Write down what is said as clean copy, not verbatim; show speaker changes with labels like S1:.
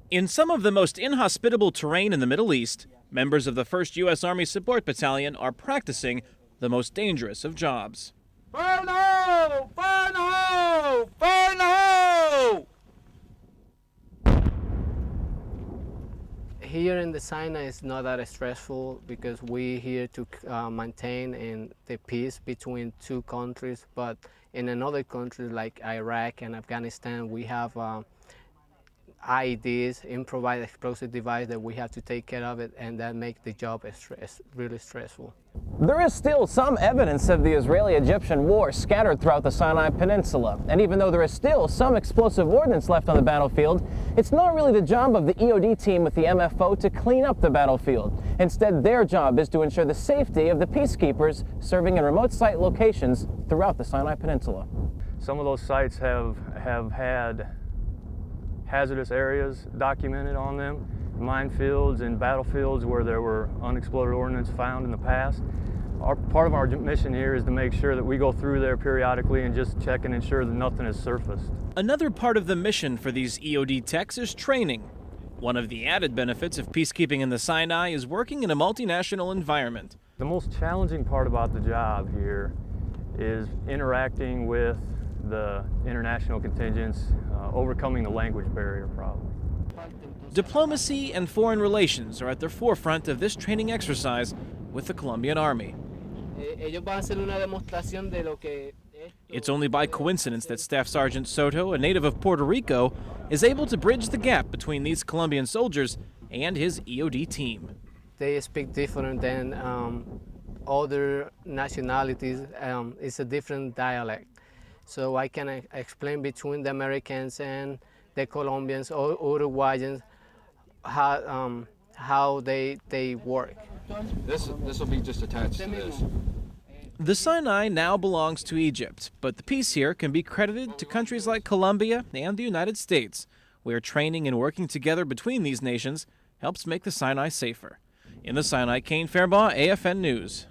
S1: In some of the most inhospitable terrain in the Middle East, members of the 1st U.S. Army Support Battalion are practicing the most dangerous of jobs.
S2: Burn hole! Burn hole! Burn hole!
S3: Here in the Sinai is not that stressful because we're here to maintain the peace between two countries, but in another countries like Iraq and Afghanistan, we have IEDs, improvised explosive device, that we have to take care of it, and that makes the job really stressful.
S4: There is still some evidence of the Israeli-Egyptian war scattered throughout the Sinai Peninsula, and even though there is still some explosive ordnance left on the battlefield, it's not really the job of the EOD team with the MFO to clean up the battlefield. Instead, their job is to ensure the safety of the peacekeepers serving in remote site locations throughout the Sinai Peninsula.
S5: Some of those sites have had hazardous areas documented on them, minefields and battlefields where there were unexploded ordnance found in the past. Part of our mission here is to make sure that we go through there periodically and just check and ensure that nothing has surfaced.
S1: Another part of the mission for these EOD techs is training. One of the added benefits of peacekeeping in the Sinai is working in a multinational environment.
S5: The most challenging part about the job here is interacting with the international contingents, overcoming the language barrier problem.
S1: Diplomacy and foreign relations are at the forefront of this training exercise with the Colombian Army. It's only by coincidence that Staff Sergeant Soto, a native of Puerto Rico, is able to bridge the gap between these Colombian soldiers and his EOD team.
S3: They speak different than other nationalities. It's a different dialect. So I can explain between the Americans and the Colombians or Uruguayans how they work.
S6: This will be just attached to this.
S1: The Sinai now belongs to Egypt, but the peace here can be credited to countries like Colombia and the United States, where training and working together between these nations helps make the Sinai safer. In the Sinai, Kane Fairbaugh, AFN News.